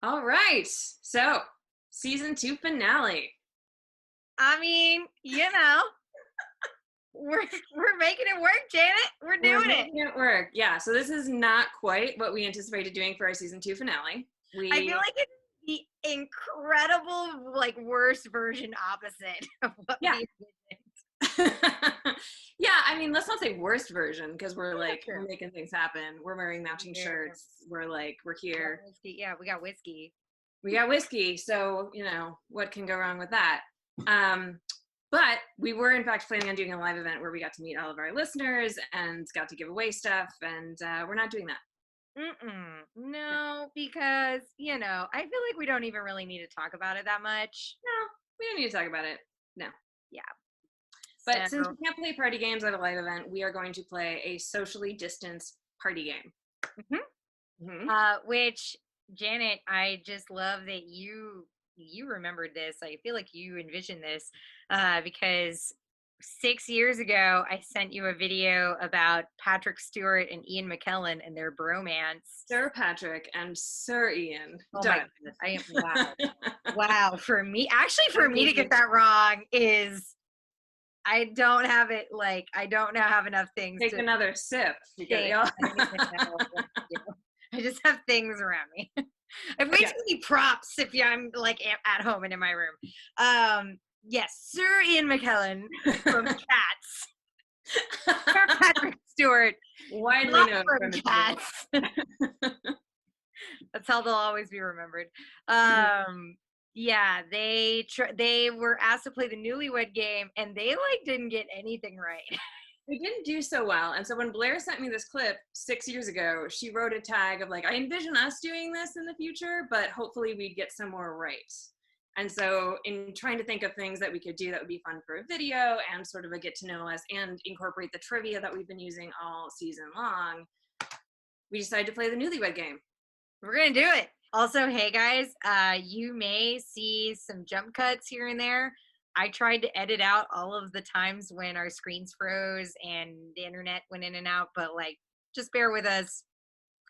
All right. So, season 2 finale. I mean, we're we're making it work, Janet. We're We're doing it. making it work. Yeah, so this is not quite what we anticipated doing for our season 2 finale. I feel We like it's the incredible, like, worst version opposite of what yeah. we envisioned. Yeah, I mean, let's not say worst version because we're Yeah, like true. we're making things happen. We're wearing matching Yeah. shirts. We're We got here. whiskey. Yeah, we got whiskey. We got whiskey, so what can go wrong with that? Um, but we were in fact planning on doing a live event where we got to meet all of our listeners and got to give away stuff, and we're not doing that. No, because I feel like we don't even really need to talk about it that much. No, we don't need to talk about it. No. Yeah. But since So, we can't play party games at a live event, we are going to play a socially distanced party game. mhm. Mm-hmm. Which Janet, I just love that you remembered this. I feel like you envisioned this because 6 years ago I sent you a video about Patrick Stewart and Ian McKellen and their bromance. Sir Patrick and Sir Ian. Oh my Done. goodness, I am wow. For me to get that wrong is I don't have it like I don't now have enough things Take to another sip. say. I don't even know what to do. I just have things around me. I have way too many props if I'm like at home and in my room. Yes, Sir Ian McKellen from Cats. Sir Patrick Stewart, Widely not known from from his Cats. That's how they'll always be remembered. Yeah, they were asked to play the Newlywed Game, and they like didn't get anything right. We didn't do so well. And so when Blair sent me this clip 6 years ago, she wrote a tag of like, I envision us doing this in the future, but hopefully we'd get some more right. And so in trying to think of things that we could do that would be fun for a video and sort of a get to know us and incorporate the trivia that we've been using all season long, we decided to play the Newlywed Game. We're gonna do it. Also, hey guys, you may see some jump cuts here and there. I tried to edit out all of the times when our screens froze and the internet went in and out, but like, just bear with us.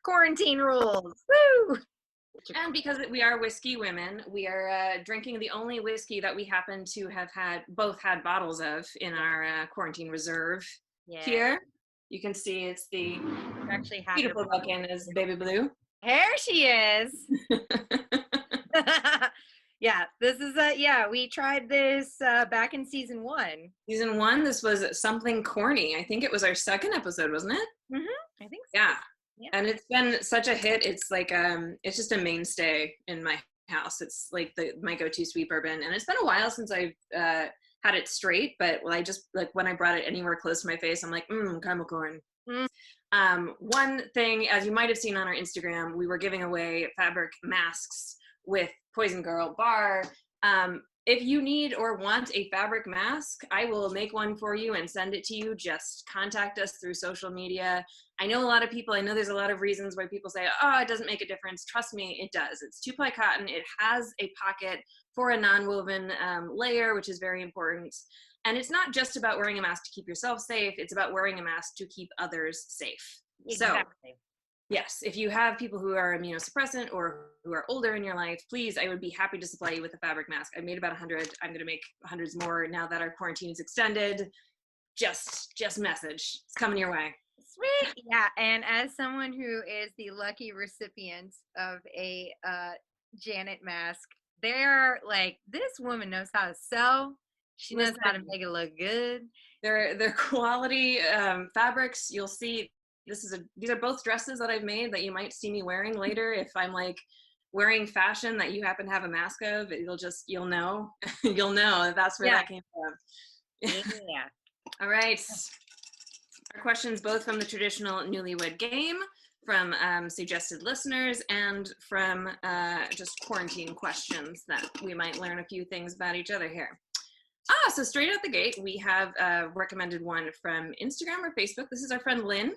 Quarantine rules. Woo! And because we are whiskey women, we are drinking the only whiskey that we happen to have both had bottles of in our quarantine reserve Yeah. here. You can see it's the Actually beautiful looking is Baby Blue. Here she is. Yeah, this is we tried this back in season 1. Season 1, this was something corny. I think it was our second episode, wasn't it? I think so. Yeah. And it's been such a hit. It's like it's just a mainstay in my house. It's like my go-to sweet bourbon, and it's been a while since I've had it straight. But I just like when I brought it anywhere close to my face, I'm like, caramel corn. One thing, as you might have seen on our Instagram, we were giving away fabric masks with Poison Girl Bar. If you need or want a fabric mask, I will make one for you and send it to you. Just contact us through social media. I know there's a lot of reasons why people say, oh, it doesn't make a difference. Trust me, it does. It's 2-ply cotton. It has a pocket for a non-woven layer, which is very important. And it's not just about wearing a mask to keep yourself safe. It's about wearing a mask to keep others safe. Exactly. So, yes, if you have people who are immunosuppressant or who are older in your life, please, I would be happy to supply you with a fabric mask. I made about 100. I'm going to make hundreds more now that our quarantine is extended. Just message. It's coming your way. Sweet. Yeah, and as someone who is the lucky recipient of a Janet mask, they're like, this woman knows how to sew. She knows how to make it look good. They're quality fabrics. You'll see. These are both dresses that I've made that you might see me wearing later if I'm like wearing fashion that you happen to have a mask of. You'll know you'll know that's where that came from. Yeah. All right. Our questions both from the traditional Newlywed Game, from suggested listeners, and from just quarantine questions that we might learn a few things about each other here. So straight out the gate, we have recommended one from Instagram or Facebook. This is our friend Lynn.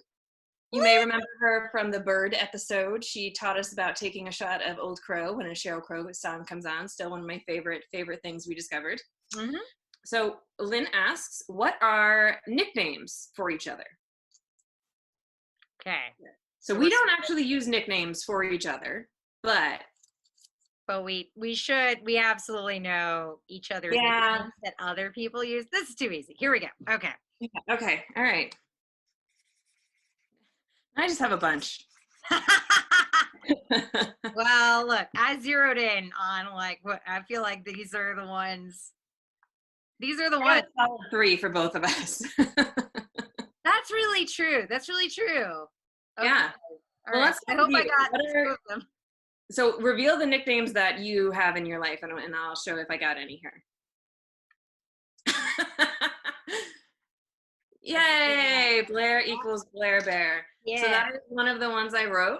You may remember her from the Bird episode. She taught us about taking a shot of Old Crow when a Sheryl Crow song comes on. Still one of my favorite things we discovered. So Lynn asks, what are nicknames for each other? Okay. So we don't actually use nicknames for each other, but But we absolutely know each other's Yeah. names that other people use. This is too easy. Here we go. Okay. Okay. All right. I just have a bunch. Well, look, I zeroed in on like what I feel like these are the ones. These are the I ones. got a solid 3 for both of us. That's really true. That's really true. Okay. Yeah. All Well, right. let's I hope I see. got What two are- of them. So reveal the nicknames that you have in your life, and I'll show if I got any here. Yay! Blair equals Blair Bear. Yeah. So that is one of the ones I wrote.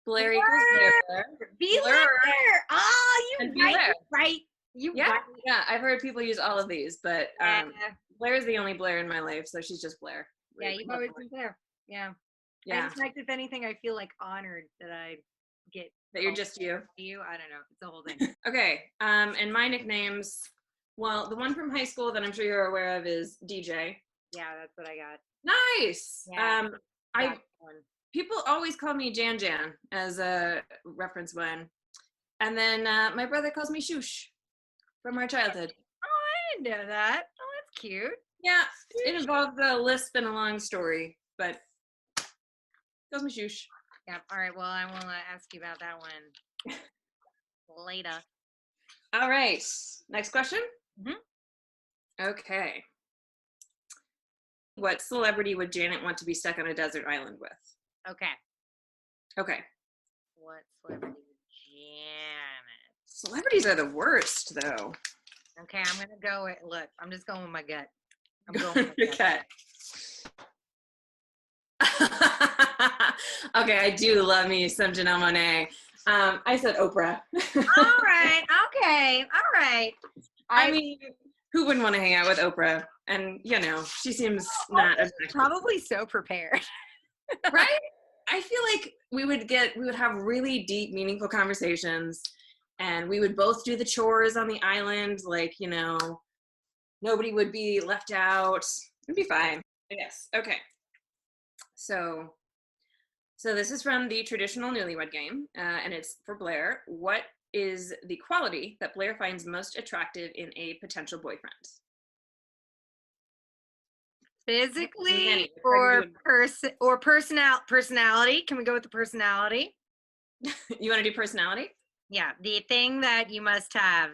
Blair equals Blair Bear. Be Blur. there. Oh, you And be right. there. You right. You Yeah, right. yeah. I've heard people use all of these, but Yeah. Blair is the only Blair in my life, so she's just Blair. Yeah, you've always been there. Yeah. Yeah. In fact, if anything, I feel like honored that I get That you're called just you. you. I don't know. It's a whole thing. Okay. And my nicknames, well, the one from high school that I'm sure you're aware of is DJ. Yeah, that's what I got. Nice. Yeah, I people always call me Jan Jan as a reference one. And then my brother calls me Shoosh from our childhood. Oh, I didn't know that. Oh, that's cute. Yeah, it involves a lisp and a long story, but calls me Shoosh. Yeah. All right. Well, I will ask you about that one later. All right. Next question. Mhm. Okay. What celebrity would Janet want to be stuck on a desert island with? Okay. Okay. What celebrity would Janet? Celebrities are the worst, though. Okay, I'm gonna go with. Look, I'm just going with my gut. I'm going with my gut. Okay. Okay, I do love me some Janelle Monáe. I said Oprah. All right. Okay. All right. I mean, who wouldn't want to hang out with Oprah? And you know, she seems not objective. Probably so prepared. Right? I feel like we would have really deep, meaningful conversations, and we would both do the chores on the island. Like, you know, nobody would be left out. It'd be fine. Yes. Okay. So this is from the traditional Newlywed Game, and it's for Blair. What is the quality that Blair finds most attractive in a potential boyfriend? Physically or personality? Can we go with the personality? You want to do personality? Yeah, the thing that you must have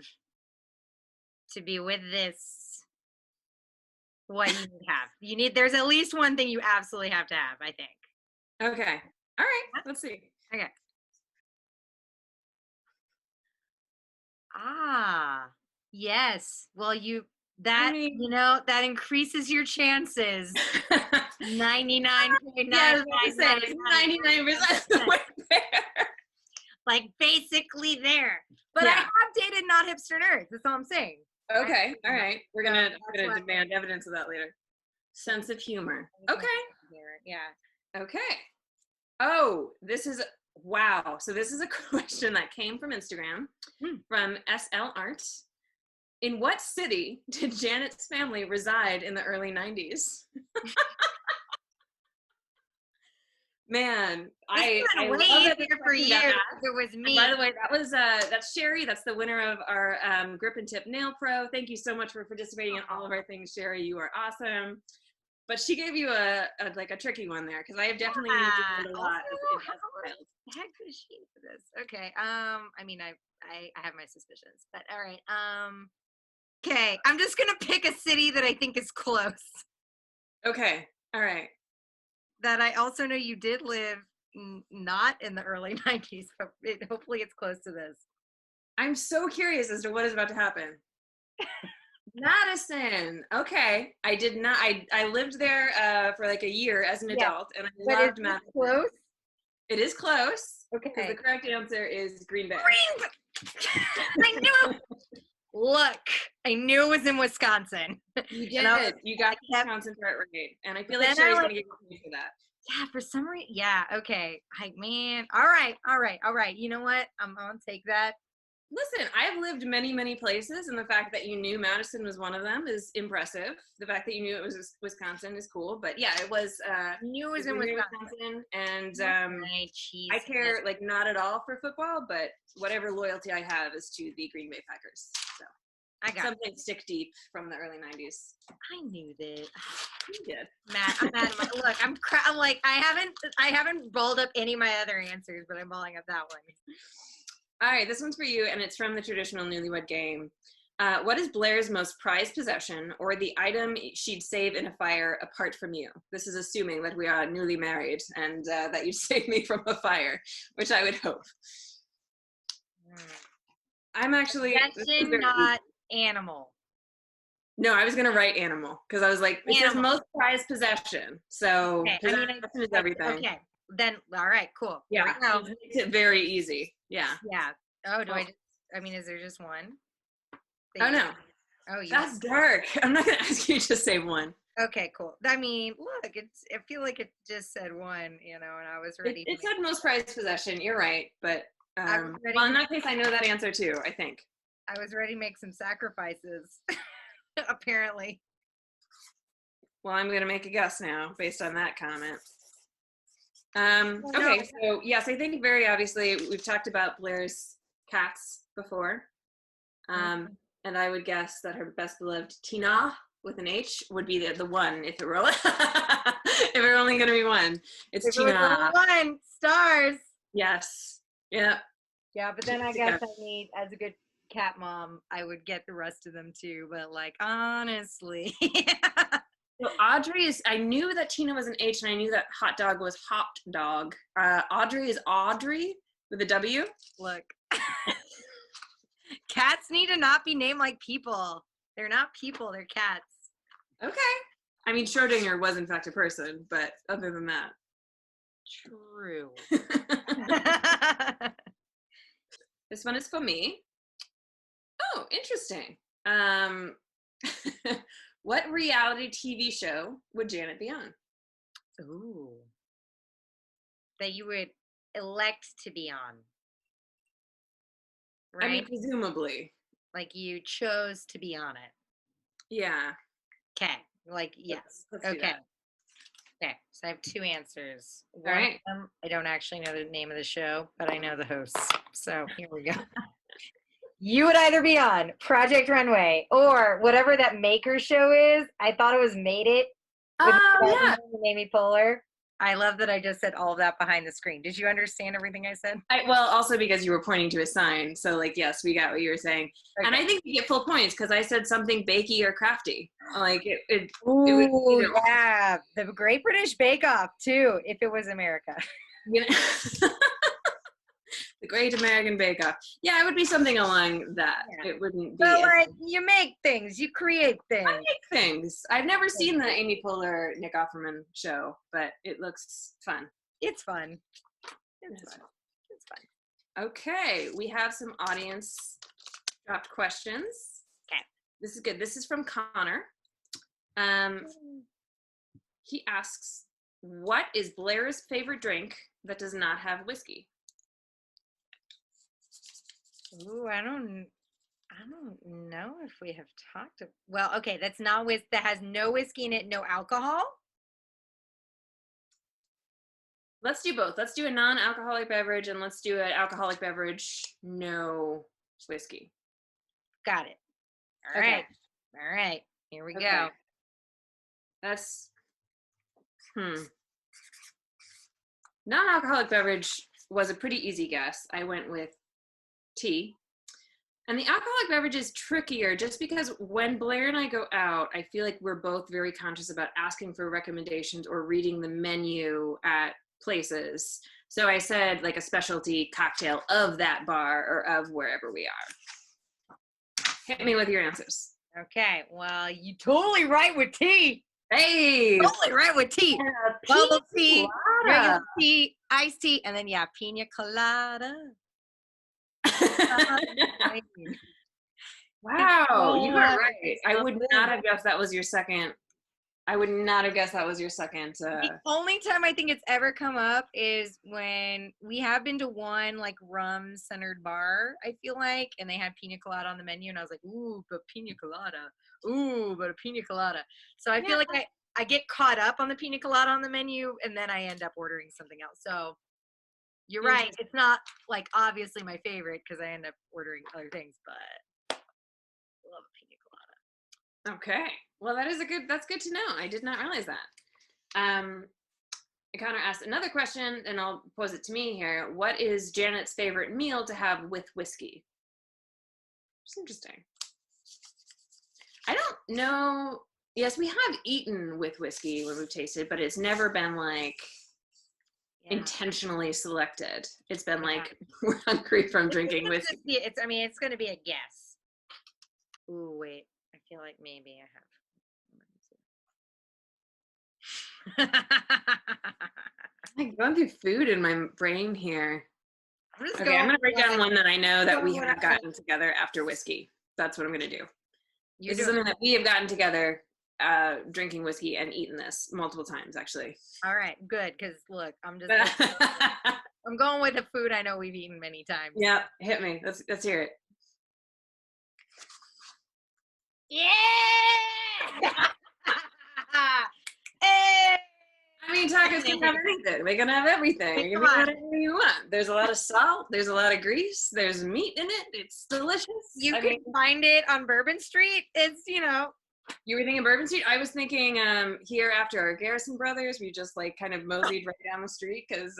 to be with this. What you need to have. There's at least one thing you absolutely have to have, I think. Okay. All right. Let's see. Okay. Ah, yes. Well, that increases your chances 99.999%. Yeah, 99% the way there. Like basically there. But I Yeah. have dated not hipster nerds. That's all I'm saying. Okay, all right. We're gonna what- demand evidence of that later. Sense of humor. Okay. Yeah. Okay. Oh, this is wow. So this is a question that came from Instagram from SL Art. In what city did Janet's family reside in the early 90s? Man, I love that here for you. It was me. By the way, that's Sherry. That's the winner of our Grip and Tip Nail Pro. Thank you so much for participating in all of our things, Sherry. You are awesome. But she gave you a tricky one there because I have definitely used it a lot. How the heck is she for this? Okay. I mean, I have my suspicions, but all right. Okay, I'm just gonna pick a city that I think is close. Okay. All right. That I also know you did live not in the early 90s, but hopefully it's close to this. I'm so curious as to what is about to happen. Madison. Okay. I did not. I lived there for like a year as an adult, and I loved Madison. Close? It is close. Okay. Because the correct answer is Green Bay. I knew it. Look, I knew it was in Wisconsin. You did. You got the Wisconsin part right, and I feel like Sherry's gonna get you for that. Yeah, for some reason. Yeah. Okay. All right. All right. You know what? I'm gonna take that. Listen, I've lived many, many places, and the fact that you knew Madison was one of them is impressive. The fact that you knew it was Wisconsin is cool. But yeah, it was Knew it was in Green Bay, Wisconsin. and My cheese. I care like not at all for football, but whatever loyalty I have is to the Green Bay Packers. So I got something stick deep from the early '90s. I knew that. You did. Matt, I'm mad. Look, I'm like I haven't rolled up any of my other answers, but I'm balling up that one. All right, this one's for you, and it's from the traditional Newlywed Game. What is Blair's most prized possession, or the item she'd save in a fire apart from you? This is assuming that we are newly married and that you'd save me from a fire, which I would hope. I'm actually possession, not animal. No, I was gonna write animal because I was like, it says most prized possession, so okay. possession is everything. Okay, then all right, cool. Yeah, it makes it very easy. Yeah. Yeah. Oh, do I? I mean, is there just one? Oh no. Oh, yeah. That's dark. I'm not gonna ask you to say one. Okay, cool. I mean, look, I feel like it just said one, and I was ready. It said most prized possession. You're right, but well, in that case, I know that answer too. I think. I was ready to make some sacrifices. Apparently. Well, I'm gonna make a guess now based on that comment. Okay, so yes, I think very obviously we've talked about Blair's cats before. And I would guess that her best beloved Tina with an H would be the one if it were if it were only going to be one. It's if Tina. One stars. Yes. Yeah. Yeah, but then I guess I need, as a good cat mom, I would get the rest of them too. But like honestly. So Audrey is. I knew that Tina was an H, and I knew that hot dog was hot dog. Audrey is Audrey with a W. Look. Cats need to not be named like people. They're not people, they're cats. Okay. I mean, Schrodinger was in fact a person, but other than that. True. This one is for me. Oh, interesting. What reality TV show would Janet be on? Ooh. That you would elect to be on. Right? I mean, presumably. Like you chose to be on it. Yeah. Okay. Like, yes. Let's okay. Okay. So I have two answers. All right. One of them, I don't actually know the name of the show, but I know the hosts. So here we go. You would either be on Project Runway or whatever that Maker show is. I thought it was Made It. Oh, yeah. Amy Poehler. I love that I just said all of that behind the screen. Did you understand everything I said? Well, also because you were pointing to a sign. So, like, yes, we got what you were saying. Okay. And I think you get full points because I said something bakey or crafty. Like, it was yeah. The Great British Bake Off, too, if it was America. You know? The Great American Bake Off. Yeah, it would be something along that. Yeah. It wouldn't be. But like, you make things, you create things. I make things. I've never seen the Amy Poehler, Nick Offerman show, but it looks fun. It's fun. It's fun. It's fun. Okay, we have some audience dropped questions. Okay. This is good. This is from Connor. He asks, what is Blair's favorite drink that does not have whiskey? Ooh, I don't know if we have talked. Well, okay, that's not that has no whiskey in it, no alcohol. Let's do both. Let's do a non-alcoholic beverage and let's do an alcoholic beverage, no whiskey. Got it. All right. All right. Here we go. That's non-alcoholic beverage was a pretty easy guess. I went with tea. And the alcoholic beverage is trickier just because when Blair and I go out, I feel like we're both very conscious about asking for recommendations or reading the menu at places. So I said like a specialty cocktail of that bar or of wherever we are. Hit me with your answers. Okay. Well, you totally right with tea. Hey! Totally right with tea. Bubble tea, regular tea, iced tea, and then pina colada. Wow, you were right. I would not have guessed that was your second I would not have guessed that was your second. The only time I think it's ever come up is when we have been to one like rum centered bar, I feel like, and they had pina colada on the menu, and I was like, ooh, but pina colada. Ooh, but a pina colada. So I feel like I get caught up on the pina colada on the menu, and then I end up ordering something else. So you're right. It's not like obviously my favorite because I end up ordering other things, but I love a pina colada. Okay. Well, that's good to know. I did not realize that. Connor asked another question, and I'll pose it to me here. What is Janet's favorite meal to have with whiskey? It's interesting. I don't know. Yes, we have eaten with whiskey when we've tasted, but it's never been like intentionally selected. It's been like we're hungry from drinking whiskey. It's going to be a guess. Ooh, wait. I feel like maybe I have. I'm going through food in my brain here. I'm going to write down one that I know that we have gotten together after whiskey. That's what I'm going to do. This is something that we have gotten together, drinking whiskey and eaten this multiple times, actually. All right, good. Because look, I'm going with the food I know we've eaten many times. Yeah, hit me. Let's hear it. Yeah. Hey! I mean, tacos can have anything. They can have everything. You can have whatever you want. There's a lot of salt. There's a lot of grease. There's meat in it. It's delicious. You can find it on Bourbon Street. It's, You were thinking Bourbon Street? I was thinking here after our Garrison Brothers, we just like kind of moseyed right down the street because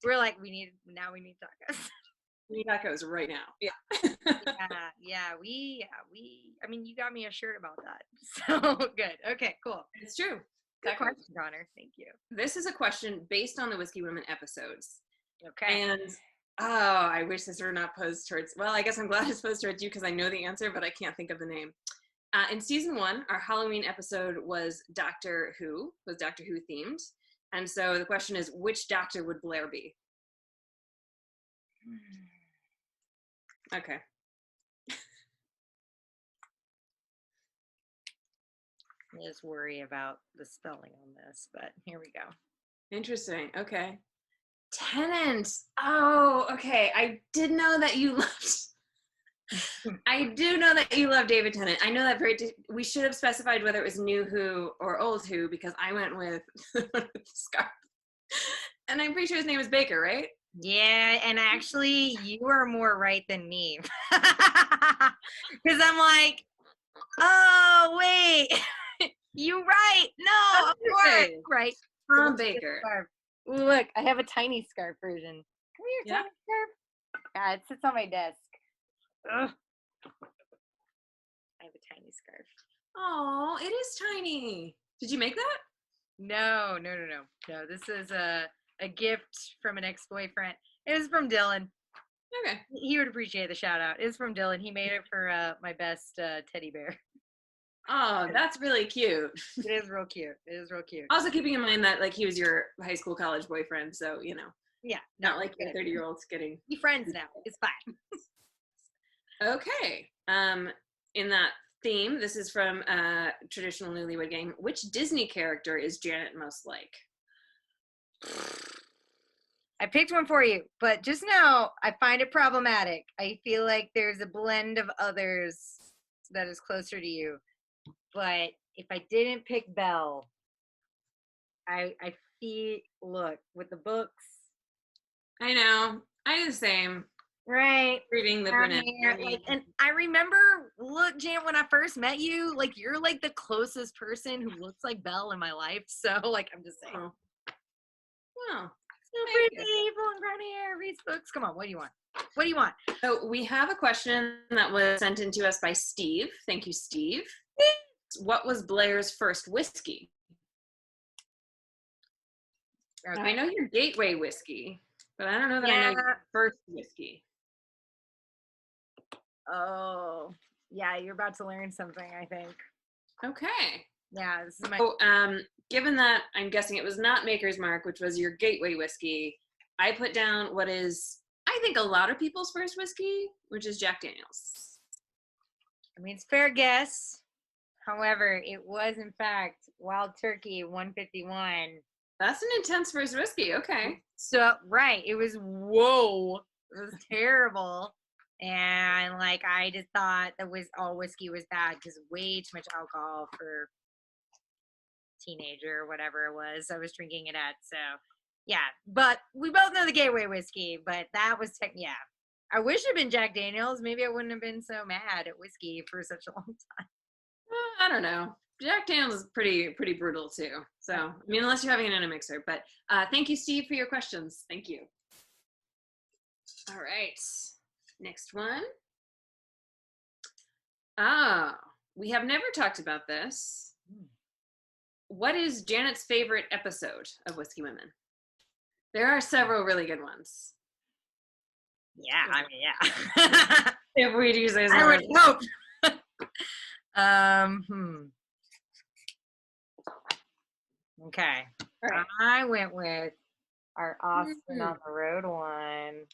we're like, we need tacos. We need tacos right now. Yeah. I mean, you got me a shirt about that. So good. Okay, cool. It's true. Good question, Connor. Thank you. This is a question based on the Whiskey Women episodes. Okay. And I wish this were not posed towards, well, I guess I'm glad it's posed towards you because I know the answer, but I can't think of the name. In season 1, our Halloween episode was Doctor Who themed. And so the question is, which doctor would Blair be? Okay. I just worry about the spelling on this, but here we go. Interesting. Okay. Tennant. Oh, okay. I did know that you loved. I do know that you love David Tennant. I know that we should have specified whether it was new Who or old Who because I went with the scarf. And I'm pretty sure his name is Baker, right? Yeah, and actually, you are more right than me. Because I'm like, oh, wait. You right. No, of course. Right. Tom Baker. Look, I have a tiny scarf version. Come here, tiny scarf. Yeah, it sits on my desk. Ugh. I have a tiny scarf. Oh, it is tiny. Did you make that? No. This is a gift from an ex-boyfriend. It was from Dylan. Okay. He would appreciate the shout out. It's from Dylan. He made it for my best teddy bear. Oh, that's really cute. It is real cute. Also keeping in mind that like he was your high school college boyfriend, so Yeah. Not like your 30-year-olds getting be friends now. It's fine. Okay. In that theme, this is from a traditional Newlywed Game. Which Disney character is Janet most like? I picked one for you, but just know I find it problematic. I feel like there's a blend of others that is closer to you. But if I didn't pick Belle, I feel, look, with the books. I know. I do the same. Right. Reading the Burnett. And I remember, look, Jan, when I first met you, like, you're like the closest person who looks like Belle in my life. So, like, I'm just saying. Oh. Wow. So pretty, blonde brown hair, reads books. Come on, what do you want? So we have a question that was sent in to us by Steve. Thank you, Steve. What was Blair's first whiskey? Okay. I know your gateway whiskey, but I don't know that I know your first whiskey. Oh, yeah, you're about to learn something, I think. Okay. Yeah, this is my. So, given that I'm guessing it was not Maker's Mark, which was your gateway whiskey, I put down what is, I think, a lot of people's first whiskey, which is Jack Daniels. I mean, it's fair guess. However, it was in fact Wild Turkey 151. That's an intense first whiskey. Okay. So right, it was whoa, it was terrible, and like I just thought that was all whiskey was bad because way too much alcohol for teenager or whatever it was I was drinking it at. So yeah, but we both know the gateway whiskey, but that was yeah. I wish it had been Jack Daniels. Maybe I wouldn't have been so mad at whiskey for such a long time. I don't know. Jack Daniels is pretty brutal too. So I mean, unless you're having it in a mixer. But thank you, Steve, for your questions. Thank you. All right, next one. We have never talked about this. What is Janet's favorite episode of Whiskey Women? There are several really good ones. Yeah, I mean, yeah. If we do say so. I would hope. Okay. Right. I went with our Austin on the Road one.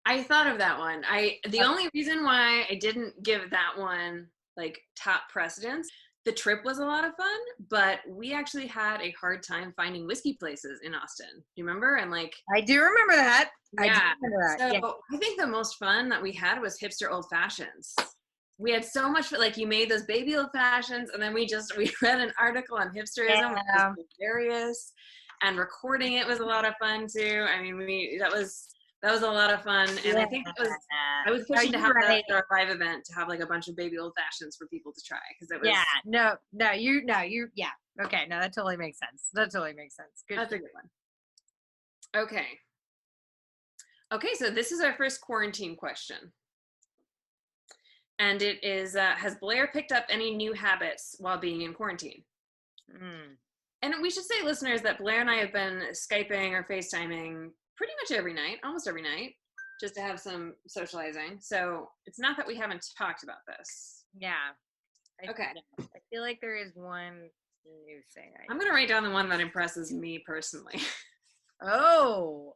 I thought of that one. The only reason why I didn't give that one like top precedence, the trip was a lot of fun, but we actually had a hard time finding whiskey places in Austin. Do you remember? And like I do remember that. Yeah. I think the most fun that we had was hipster old fashions. We had so much fun. Like you made those baby old fashions, and then we read an article on hipsterism, which was hilarious, and recording it was a lot of fun too. I mean, that was a lot of fun, and I think I was pushing to have that at our live event to have like a bunch of baby old fashions for people to try because it was. Yeah, yeah. Okay, no, that totally makes sense. Good. That's a good one. Okay, so this is our first quarantine question. And it is, has Blair picked up any new habits while being in quarantine? And we should say, listeners, that Blair and I have been Skyping or FaceTiming pretty much every night, almost every night, just to have some socializing. So it's not that we haven't talked about this. Yeah. I feel like there is one new thing. I'm going to write down the one that impresses me personally. Oh,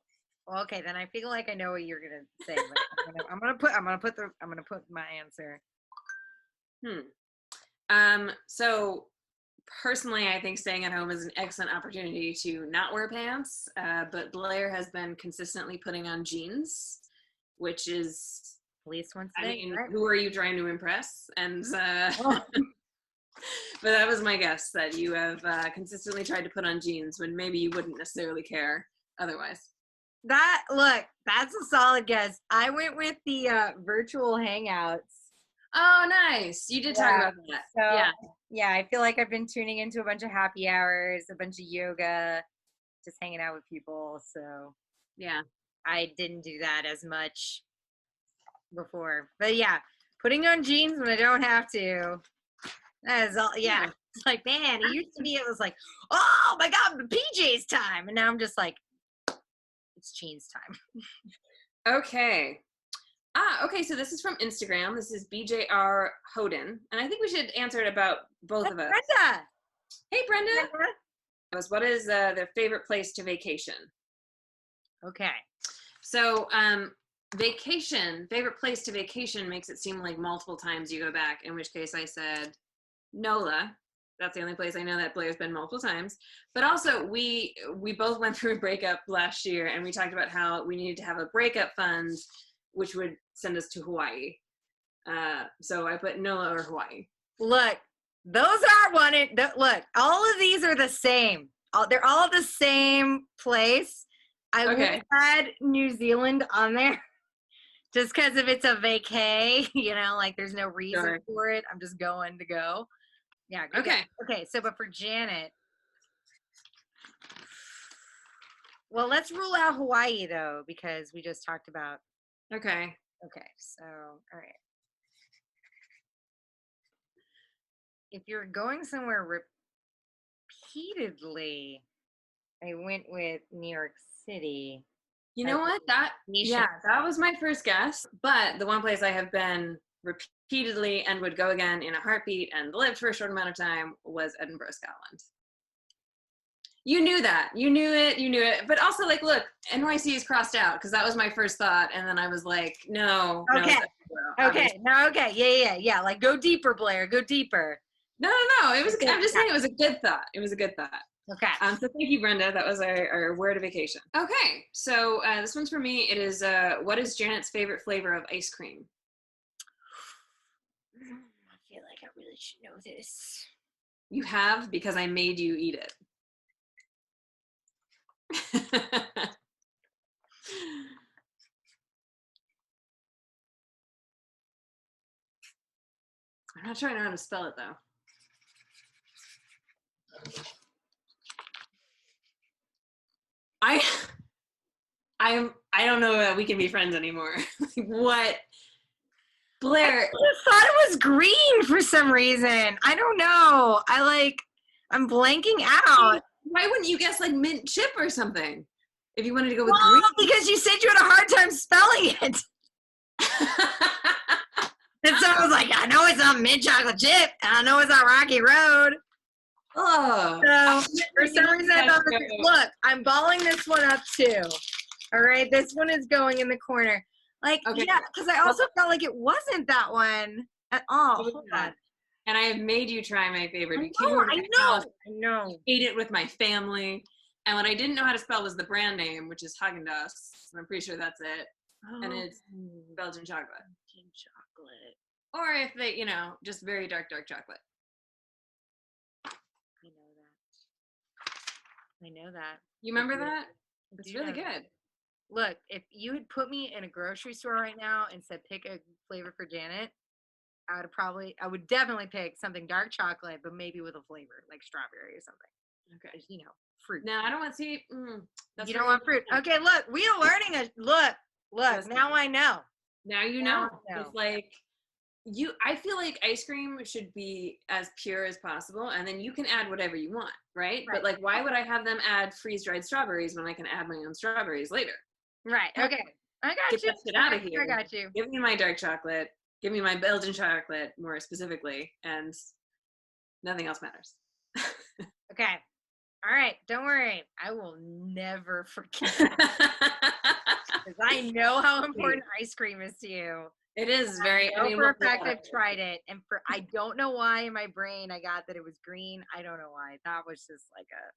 okay, then I feel like I know what you're gonna say. But I'm gonna put my answer. So personally, I think staying at home is an excellent opportunity to not wear pants. But Blair has been consistently putting on jeans, which is at least once a day. I mean, right? Who are you trying to impress? And but that was my guess, that you have consistently tried to put on jeans when maybe you wouldn't necessarily care otherwise. That's a solid guess. I went with the virtual hangouts. Oh, nice. You did talk about that. So, yeah, I feel like I've been tuning into a bunch of happy hours, a bunch of yoga, just hanging out with people. So, yeah, I didn't do that as much before. But yeah, putting on jeans when I don't have to. That is all. Yeah. It's like, man, it used to be, it was like, oh my God, the PJs time. And now I'm just like, it's jeans time. Okay. Okay, so this is from Instagram. This is BJR Hoden. And I think we should answer it about both of us. Brenda! Hey, Brenda! What is their favorite place to vacation? Okay. So, favorite place to vacation makes it seem like multiple times you go back, in which case I said NOLA. That's the only place I know that Blair's been multiple times. But also, we both went through a breakup last year, and we talked about how we needed to have a breakup fund, which would send us to Hawaii. So I put NOLA or Hawaii. Look, those are look, all of these are the same. They're all the same place. I would have had New Zealand on there just because if it's a vacay, like there's no reason for it. I'm just going to go. Yeah. Okay. So, but for Janet, well, let's rule out Hawaii though, because we just talked about. Okay. So, all right. If you're going somewhere repeatedly, I went with New York City. You know what? That was my first guess. But the one place I have been repeatedly and would go again in a heartbeat and lived for a short amount of time was Edinburgh, Scotland. You knew that. You knew it. But also, like, look, NYC is crossed out because that was my first thought. And then I was like, no. Okay. bro. Okay. No. Okay. Yeah. Like, go deeper, Blair. Go deeper. No. It was. I'm just saying it was a good thought. It was a good thought. Okay. So thank you, Brenda. That was our word of vacation. Okay, so this one's for me. It is, what is Janet's favorite flavor of ice cream? I feel like I really should know this. You have, because I made you eat it. I'm not sure I know how to spell it though. I don't know that we can be friends anymore. What? Blair. I thought it was green for some reason. I don't know. I'm blanking out. Why wouldn't you guess like mint chip or something? If you wanted to go with Well, green. because you said you had a hard time spelling it. And so I was like, I know it's on mint chocolate chip, and I know it's on Rocky Road. Oh. So for some reason I thought, look, I'm balling this one up too. All right, this one is going in the corner. Like, okay. Yeah, because I also felt like it wasn't that one at all. Hold on. And I have made you try my favorite. I know. Ate it with my family. And what I didn't know how to spell was the brand name, which is Haagen-Dazs. And I'm pretty sure that's it. Oh. And it's Belgian chocolate. Belgian chocolate. Or if they, just very dark chocolate. I know that. You remember that? It's really good. Look, if you had put me in a grocery store right now and said pick a flavor for Janet, I would definitely pick something dark chocolate, but maybe with a flavor like strawberry or something. Okay. Fruit. No, I don't want to see. You don't want fruit. Okay, look, we are learning look. Now I know. Now you know. It's like I feel like ice cream should be as pure as possible, and then you can add whatever you want, right? But like, why would I have them add freeze-dried strawberries when I can add my own strawberries later? Right. Okay. I got you. Get that shit out of here. I got you. Give me my dark chocolate. Give me my Belgian chocolate, more specifically, and nothing else matters. Okay. All right. Don't worry. I will never forget. Because I know how important ice cream is to you. It is very. For a fact, I've tried it, and I don't know why in my brain I got that it was green. I don't know why. That was just like a.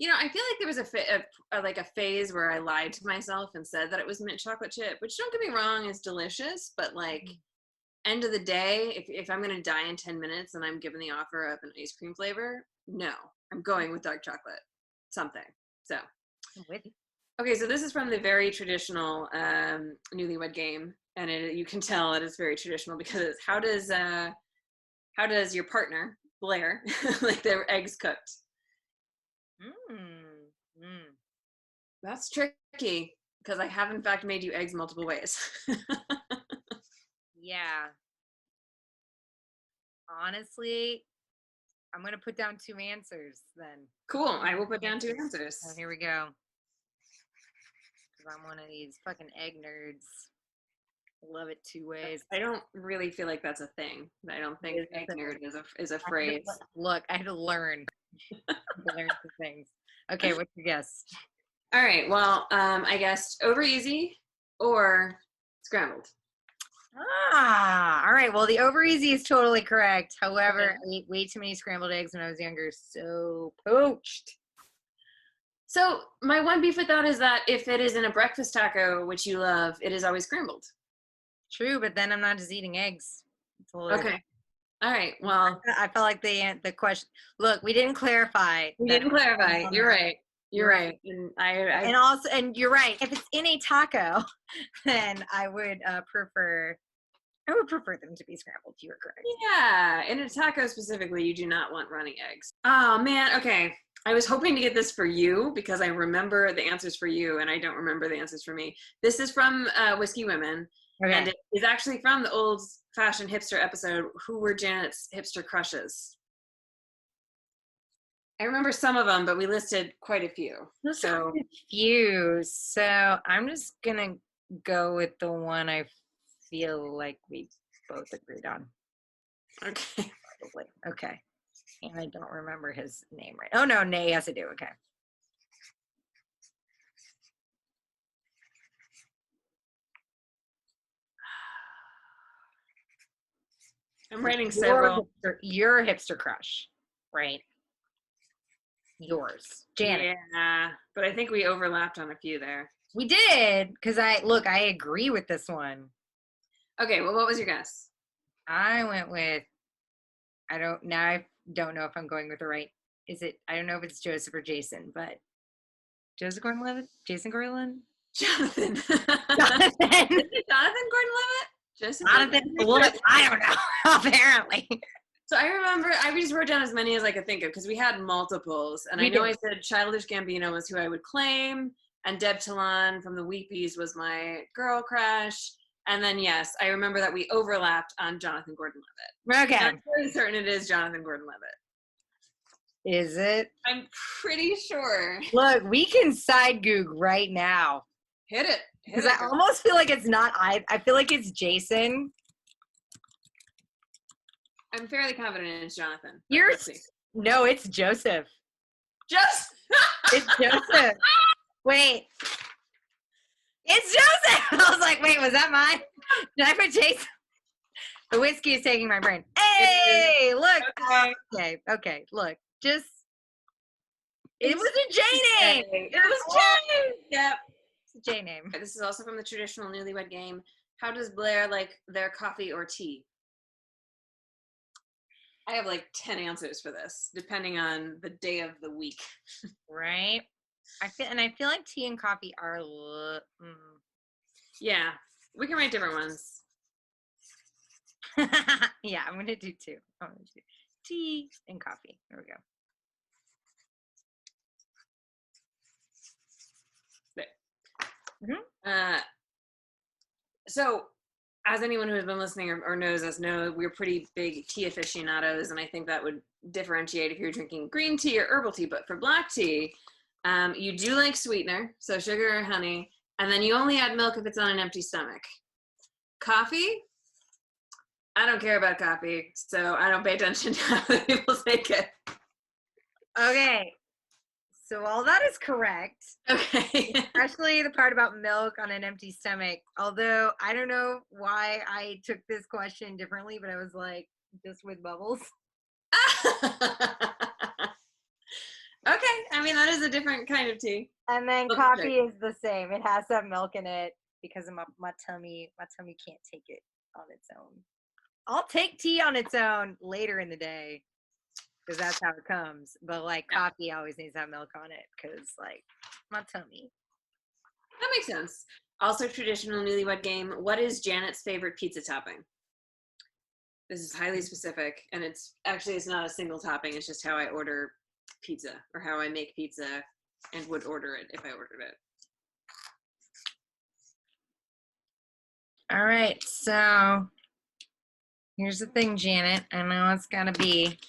I feel like there was a phase where I lied to myself and said that it was mint chocolate chip, which, don't get me wrong, is delicious. But like, end of the day, if I'm gonna die in 10 minutes and I'm given the offer of an ice cream flavor, no, I'm going with dark chocolate, something. So. I'm with you. Okay, so this is from the very traditional Newlywed Game, and you can tell it is very traditional because how does your partner Blair like their eggs cooked? That's tricky because I have in fact made you eggs multiple ways. Yeah. Honestly, I'm gonna put down 2 answers then. Cool. I will put down 2 answers. Oh, here we go. I'm one of these fucking egg nerds. Love it 2 ways. I don't really feel like that's a thing. I don't think egg nerd is a phrase. Look, I had to learn. Learn some things. Okay, what's your guess? All right. Well, I guessed over easy or scrambled. All right. Well, the over easy is totally correct. However, I ate way too many scrambled eggs when I was younger. So poached. So my one beef with that is that if it is in a breakfast taco, which you love, it is always scrambled. True, but then I'm not just eating eggs. Okay. All right. Well, I felt like the question. Look, we didn't clarify. You're right. You're right. And you're right. If it's in a taco, then I would prefer them to be scrambled. You were correct. Yeah, in a taco specifically, you do not want runny eggs. Oh man. Okay. I was hoping to get this for you because I remember the answers for you and I don't remember the answers for me. This is from Whiskey Women. Okay. And it is actually from the old fashioned hipster episode, Who Were Janet's Hipster Crushes? I remember some of them, but we listed quite a few. So I'm just going to go with the one I feel like we both agreed on. Okay. Probably. Okay. And I don't remember his name right. Oh, no, Nay, yes, I do. Okay. I'm writing Your several. your hipster crush, right? Yours, Janet. Yeah, but I think we overlapped on a few there. We did, because I agree with this one. Okay, well, what was your guess? I went with, I don't know if I'm going with the right. I don't know if it's Joseph or Jason, but Joseph Gordon-Levitt? Jason Gordon-Levitt? Jonathan. Is Jonathan. it Jonathan Gordon-Levitt? Joseph Jonathan. Gordon-Levitt? I don't know. Apparently. So I remember I just wrote down as many as I could think of because we had multiples, and I know I said Childish Gambino was who I would claim, and Deb Talon from the Weepies was my girl crush, and then yes, I remember that we overlapped on Jonathan Gordon-Levitt. Okay. I'm pretty certain it is Jonathan Gordon-Levitt. Is it? I'm pretty sure. Look, we can side goog right now. Hit it. Because I almost feel like it's not I feel like it's Jason. I'm fairly confident it's Jonathan. No, it's Joseph. It's Joseph. Wait. It's Joseph. I was like, wait, was that mine? Did I put Jason? The whiskey is taking my brain. Hey, look. Okay. Look, it was a J name. It was J. Yep. It's a J name. This is also from the traditional Newlywed Game. How does Blair like their coffee or tea? I have like 10 answers for this, depending on the day of the week. Right. I feel like tea and coffee are. Yeah, we can write different ones. Yeah, I'm gonna do two. I'm gonna do tea and coffee. There we go. Mm-hmm. So, as anyone who has been listening or knows us know, we're pretty big tea aficionados, and I think that would differentiate if you're drinking green tea or herbal tea. But for black tea, you do like sweetener, so sugar or honey, and then you only add milk if it's on an empty stomach. Coffee? I don't care about coffee, so I don't pay attention to how other people take it. Okay. So all that is correct. Okay. Especially the part about milk on an empty stomach. Although I don't know why I took this question differently, but I was like, just with bubbles. Okay. I mean, that is a different kind of tea. And then coffee is the same. It has to have milk in it because of my tummy can't take it on its own. I'll take tea on its own later in the day. Because that's how it comes. But like coffee always needs to have milk on it because like my tummy. That makes sense. Also traditional Newlywed Game. What is Janet's favorite pizza topping? This is highly specific, and it's not a single topping. It's just how I order pizza or how I make pizza and would order it if I ordered it. All right. So here's the thing, Janet. I know it's gotta be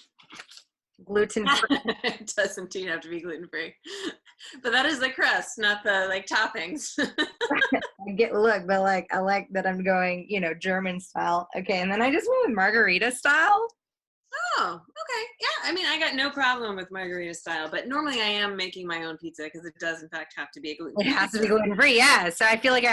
gluten-free. It does indeed have to be gluten-free. But that is the crust, not the like toppings. I like that I'm going, German style. Okay, and then I just went with margarita style. Oh, okay. Yeah, I mean, I got no problem with margarita style, but normally I am making my own pizza because it does in fact have to be a gluten-free. It has to be gluten-free, yeah. So I feel like we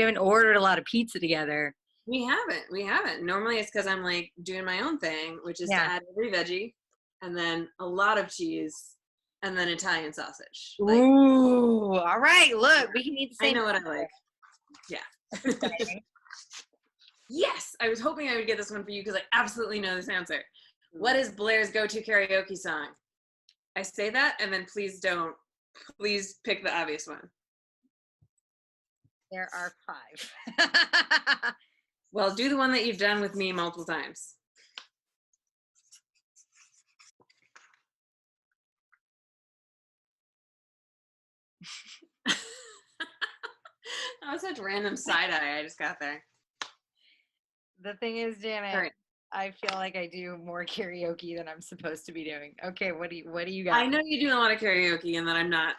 haven't ordered a lot of pizza together. We haven't. Normally it's because I'm like doing my own thing, which is to add every veggie and then a lot of cheese and then Italian sausage. Like, ooh, all right. Look, we can eat the same. I know what I like. Yeah. Yes, I was hoping I would get this one for you because I absolutely know this answer. What is Blair's go-to karaoke song? I say that and then please pick the obvious one. There are 5. Well, do the one that you've done with me multiple times. That was such random side eye I just got there. The thing is, Janet, I feel like I do more karaoke than I'm supposed to be doing. Okay, what do you got? I know you do a lot of karaoke and that I'm not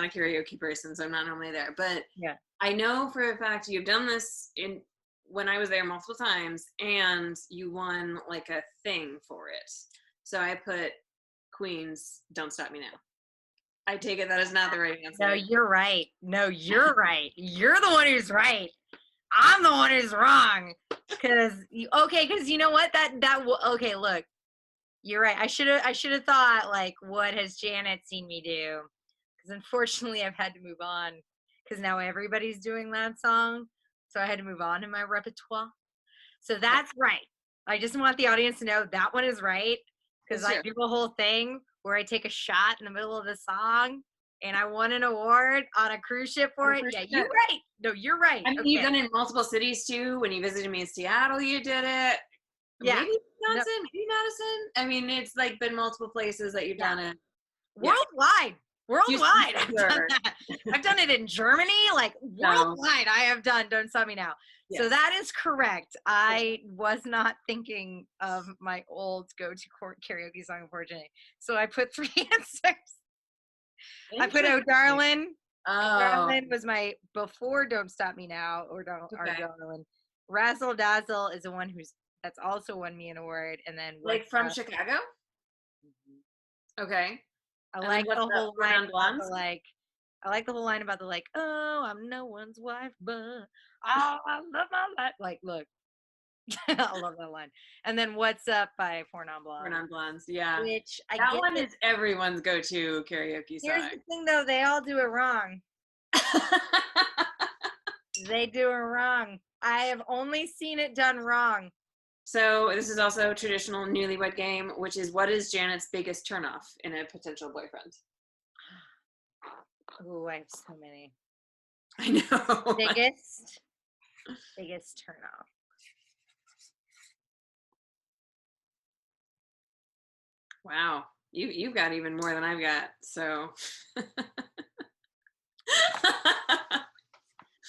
a karaoke person, so I'm not normally there. But yeah, I know for a fact you've done this when I was there multiple times and you won like a thing for it. So I put Queen's Don't Stop Me Now. I take it that is not the right answer. No, you're right. You're right. You're the one who's right. I'm the one who's wrong. Because you know what? Okay, look, you're right. I should have thought like, what has Janet seen me do? Because unfortunately, I've had to move on. Because now everybody's doing that song, so I had to move on in my repertoire. So that's right. I just want the audience to know that one is right. Because I do a whole thing where I take a shot in the middle of the song, and I won an award on a cruise ship for it. Yeah, you're right. No, you're right. I mean, you've done it in multiple cities too. When you visited me in Seattle, you did it. Yeah. Maybe Wisconsin, maybe Madison. I mean, it's like been multiple places that you've done it. Worldwide. Worldwide. I've done that. I've done it in Germany, like worldwide. I have done Don't Stop Me Now. Yes. So that is correct. I was not thinking of my old go-to karaoke song, unfortunately. So I put 3 answers. I put Oh Darlin'. Oh. Darlin' was my before Don't Stop Me Now or Darlin'. Razzle Dazzle is the one that's also won me an award. And then like from Chicago? Mm-hmm. Okay. I like the whole line about I like the whole line about oh, I'm no one's wife, but I love my life. Like, look, I love that line. And then What's Up by Four Non Blondes. Four Non Blondes, yeah. Which that one is everyone's go-to karaoke song. Here's the thing, though, they all do it wrong. They do it wrong. I have only seen it done wrong. So this is also a traditional newlywed game, which is what is Janet's biggest turnoff in a potential boyfriend? Oh, I have so many. I know. Biggest turnoff. Wow, you've got even more than I've got. So.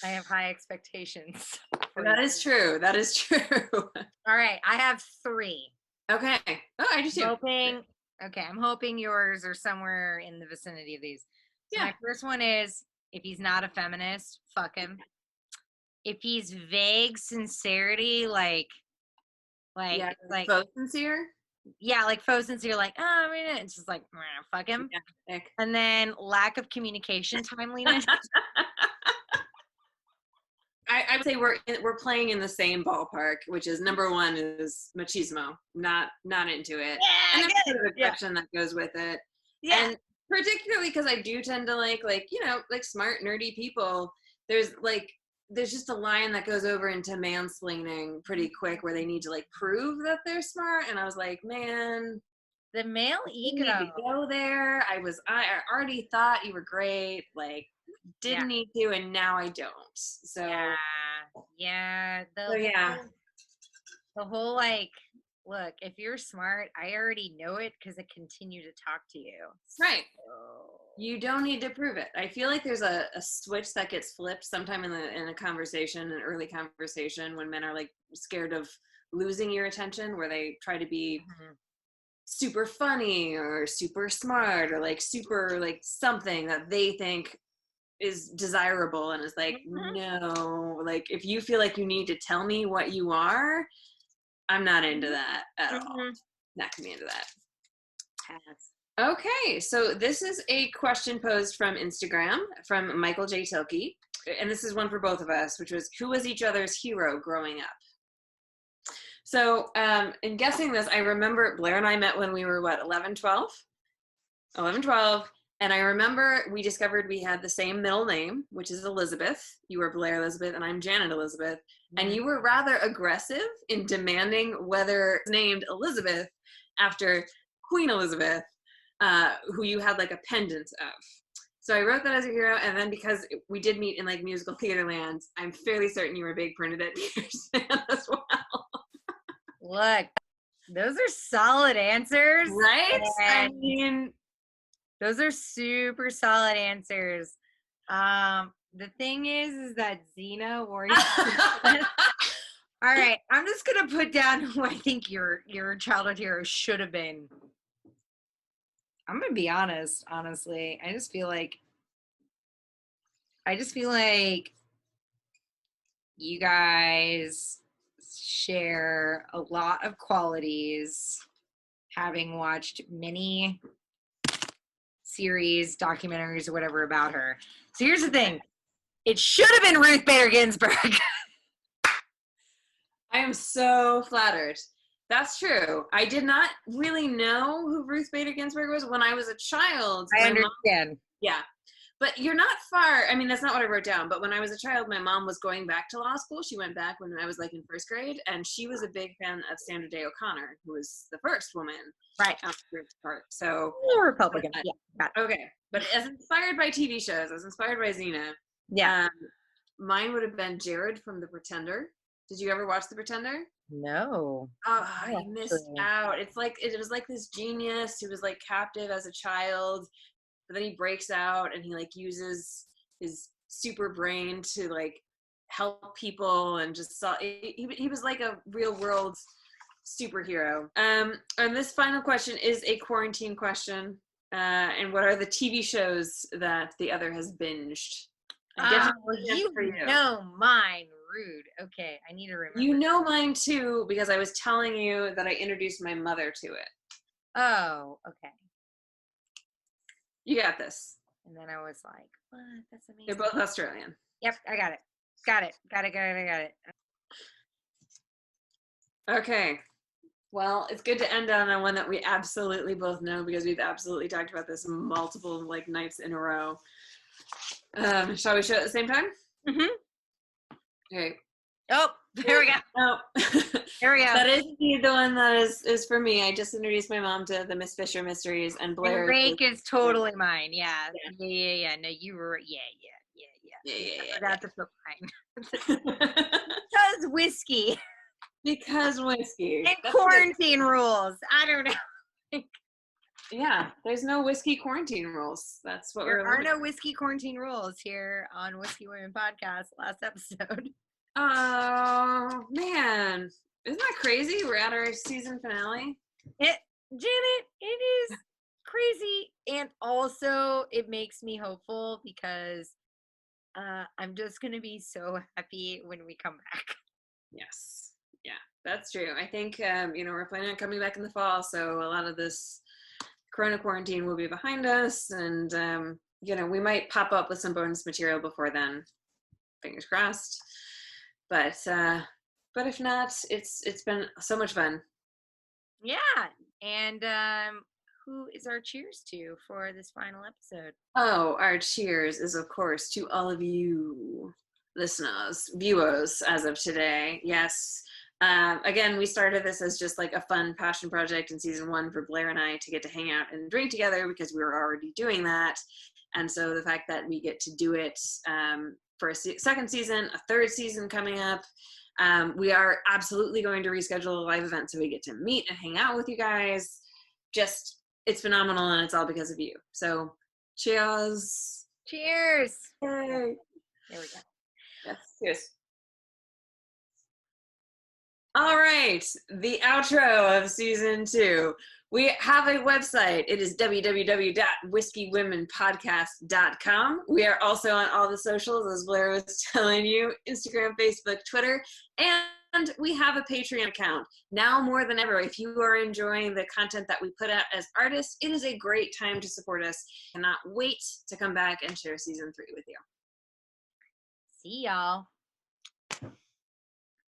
I have high expectations. That is true. That is true. All right, I have 3. Okay. Oh, I just I'm hoping yours are somewhere in the vicinity of these. So my first one is, if he's not a feminist, fuck him. If he's vague sincerity, like faux sincere. Yeah, like faux sincere, like, oh, I mean, it's just like, fuck him. Yeah, and then lack of communication timeliness. I would say we're playing in the same ballpark, which is number 1 is machismo, not into it. Yeah, and there's a aggression that goes with it. Yeah. And particularly because I do tend to like smart, nerdy people. There's just a line that goes over into mansplaining pretty quick where they need to like prove that they're smart. And I was like, man, the male ego. Need to go there. I already thought you were great. Like, didn't need to, and now I don't. So the whole like, look, if you're smart, I already know it because I continue to talk to you. Right. So. You don't need to prove it. I feel like there's a switch that gets flipped sometime in a conversation, an early conversation, when men are like scared of losing your attention, where they try to be super funny or super smart or like super like something that they think is desirable, and it's like, no, like if you feel like you need to tell me what you are, I'm not into that at all. Not gonna be into that. Pass. Okay, so this is a question posed from Instagram from Michael J. Tilkey, and this is one for both of us, which was, who was each other's hero growing up? So in guessing this, I remember Blair and I met when we were, 11, 12? 11, 12. And I remember we discovered we had the same middle name, which is Elizabeth. You were Blair Elizabeth, and I'm Janet Elizabeth. And you were rather aggressive in demanding whether named Elizabeth after Queen Elizabeth, who you had like a pendant of. So I wrote that as a hero, and then because we did meet in like musical theater land, I'm fairly certain you were a big Bernadette Peters fan as well. Look, those are solid answers. Right? I mean, those are super solid answers. The thing is that Xena wore all right, I'm just gonna put down who I think your childhood hero should have been. I'm gonna be honest, honestly. I just feel like you guys share a lot of qualities, having watched many series, documentaries, or whatever about her. So here's the thing. It should have been Ruth Bader Ginsburg. I am so flattered. That's true. I did not really know who Ruth Bader Ginsburg was when I was a child. I My mom, understand. yeah. But you're not far. I mean, that's not what I wrote down. But when I was a child, my mom was going back to law school. She went back when I was like in first grade, and she was a big fan of Sandra Day O'Connor, who was the first woman Right. on Ruth's part. So Republican. Yeah. Got it. okay, but as inspired by TV shows, as inspired by Xena, Yeah. mine would have been Jared from The Pretender. Did you ever watch The Pretender? No. Oh, Oh, you missed actually. out. It's like it was like this genius who was like captive as a child, but then he breaks out and he like uses his super brain to like help people and just saw he was like a real world superhero. And this final question is a quarantine question. And what are the TV shows that the other has binged? You know mine. Rude. Okay, I need to remember. You know mine too because I was telling you that I introduced my mother to it. Oh, okay. You got this. And then I was like, what? That's amazing. They're both Australian. Yep, I got it. Got it. Okay. Well, it's good to end on one that we absolutely both know because we've absolutely talked about this multiple like nights in a row. Shall we show it at the same time? Mm-hmm. Okay. Oh, there we go. Oh. There we go. That is the one that is for me. I just introduced my mom to the Miss Fisher Mysteries, and Blair. And Rake is totally mine. Yeah. No, you were. Yeah. I forgot to put mine. Because whiskey. Because whiskey. And quarantine rules. I don't know. Yeah, there's no whiskey quarantine rules. That's what there are no whiskey quarantine rules here on Whiskey Women Podcast. Last episode. Oh man, isn't that crazy? We're at our season finale. Janet, it is crazy, and also it makes me hopeful because I'm just gonna be so happy when we come back. Yes, yeah, that's true. I think we're planning on coming back in the fall, so a lot of this Corona quarantine will be behind us, and we might pop up with some bonus material before then. Fingers crossed. But if not, it's been so much fun. Yeah, and who is our cheers to for this final episode? Oh, our cheers is of course to all of you listeners, viewers, as of today. Yes. Again, we started this as just like a fun passion project in season 1 for Blair and I to get to hang out and drink together because we were already doing that. And so the fact that we get to do it for a second season, a third season coming up, we are absolutely going to reschedule a live event so we get to meet and hang out with you guys. Just, it's phenomenal and it's all because of you. So cheers. Cheers. Yay. There we go. Yes, cheers. All right, the outro of season 2. We have a website. It is www.whiskeywomenpodcast.com. We are also on all the socials, as Blair was telling you, Instagram, Facebook, Twitter, and we have a Patreon account. Now more than ever, if you are enjoying the content that we put out as artists, it is a great time to support us. Cannot wait to come back and share season 3 with you. See y'all.